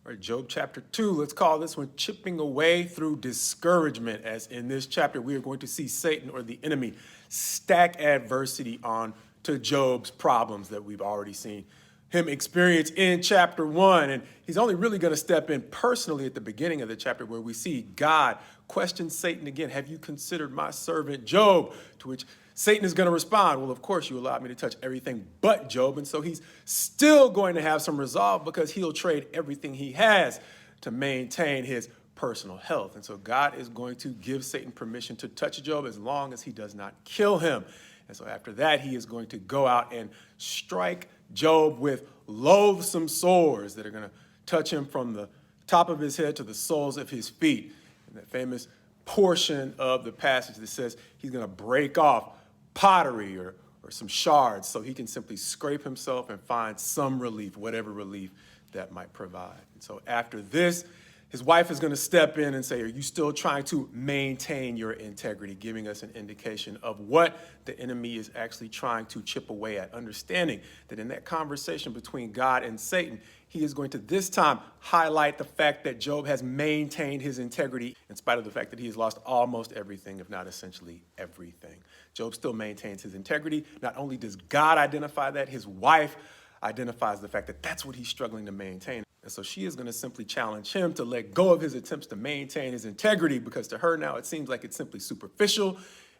All right, Job chapter 2, let's call this one chipping away through discouragement. As in this chapter, we are going to see Satan, or the enemy, stack adversity on to Job's problems that we've already seen him experience in chapter 1. And he's only really going to step in personally at the beginning of the chapter, where we see God question Satan again. Have you considered my servant Job? To which Satan is going to respond, well, of course, you allowed me to touch everything but Job. And so he's still going to have some resolve, because he'll trade everything he has to maintain his personal health. And so God is going to give Satan permission to touch Job as long as he does not kill him. And so after that, he is going to go out and strike Job with loathsome sores that are going to touch him from the top of his head to the soles of his feet. And that famous portion of the passage that says he's going to break off pottery or some shards so he can simply scrape himself and find some relief, whatever relief that might provide. And so after this, his wife is going to step in and say, are you still trying to maintain your integrity? Giving us an indication of what the enemy is actually trying to chip away at, understanding that in that conversation between God and Satan, he is going to this time highlight the fact that Job has maintained his integrity in spite of the fact that he has lost almost everything, if not essentially everything. Job still maintains his integrity. Not only does God identify that, his wife identifies the fact that that's what he's struggling to maintain. And so she is going to simply challenge him to let go of his attempts to maintain his integrity, because to her now it seems like it's simply superficial.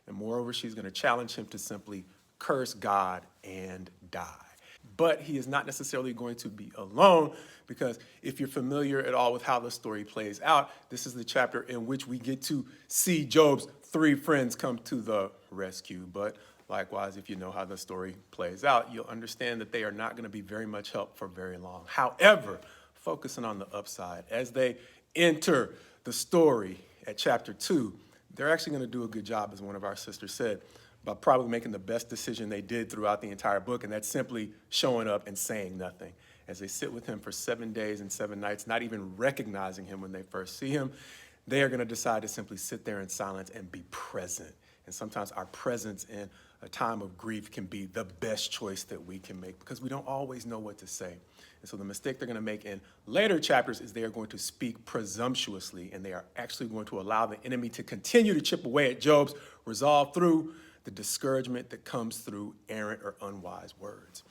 And moreover, she's going to challenge him to simply curse God and die. But he is not necessarily going to be alone, because if you're familiar at all with how the story plays out, this is the chapter in which we get to see Job's 3 friends come to the rescue. But likewise, if you know how the story plays out, you'll understand that they are not going to be very much help for very long. However, focusing on the upside, as they enter the story at chapter 2, they're actually going to do a good job, as one of our sisters said, by probably making the best decision they did throughout the entire book, and that's simply showing up and saying nothing. As they sit with him for 7 days and 7 nights, not even recognizing him when they first see him, they are going to decide to simply sit there in silence and be present. And sometimes our presence in a time of grief can be the best choice that we can make, because we don't always know what to say. And so the mistake they're going to make in later chapters is they are going to speak presumptuously, and they are actually going to allow the enemy to continue to chip away at Job's resolve through the discouragement that comes through errant or unwise words.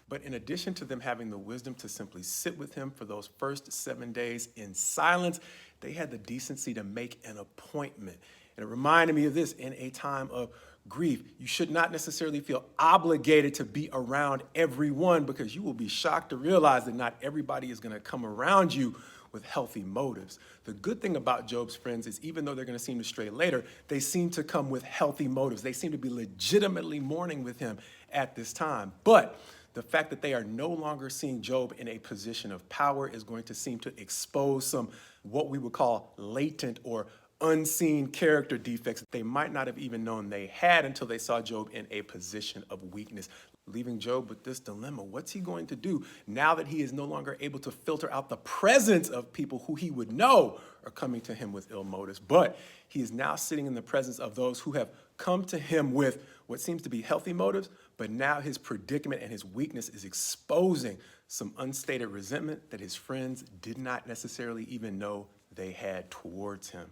But in addition to them having the wisdom to simply sit with him for those first 7 days in silence, they had the decency to make an appointment. And it reminded me of this: in a time of grief, you should not necessarily feel obligated to be around everyone, because you will be shocked to realize that not everybody is going to come around you with healthy motives. The good thing about Job's friends is, even though they're going to seem to stray later, they seem to come with healthy motives. They seem to be legitimately mourning with him at this time. But the fact that they are no longer seeing Job in a position of power is going to seem to expose some what we would call latent or unseen character defects that they might not have even known they had until they saw Job in a position of weakness, leaving Job with this dilemma. What's he going to do now that he is no longer able to filter out the presence of people who he would know are coming to him with ill motives? But he is now sitting in the presence of those who have come to him with what seems to be healthy motives, but now his predicament and his weakness is exposing some unstated resentment that his friends did not necessarily even know they had towards him.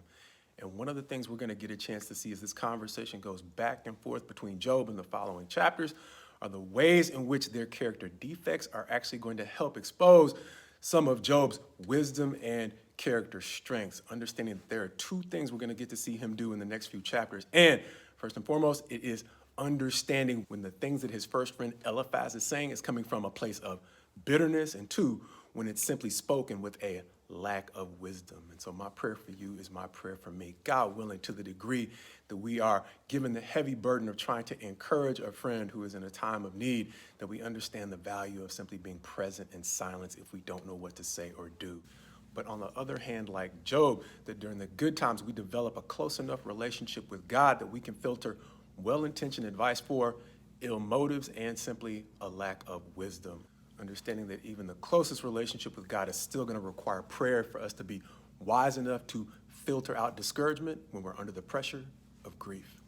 And one of the things we're going to get a chance to see as this conversation goes back and forth between Job and the following chapters are the ways in which their character defects are actually going to help expose some of Job's wisdom and character strengths, understanding that there are 2 things we're going to get to see him do in the next few chapters. And first and foremost, it is understanding when the things that his first friend Eliphaz is saying is coming from a place of bitterness, and 2, when it's simply spoken with a lack of wisdom. And so my prayer for you is my prayer for me. God willing, to the degree that we are given the heavy burden of trying to encourage a friend who is in a time of need, that we understand the value of simply being present in silence if we don't know what to say or do. But on the other hand, like Job, that during the good times we develop a close enough relationship with God that we can filter well-intentioned advice for ill motives and simply a lack of wisdom. Understanding that even the closest relationship with God is still going to require prayer for us to be wise enough to filter out discouragement when we're under the pressure of grief.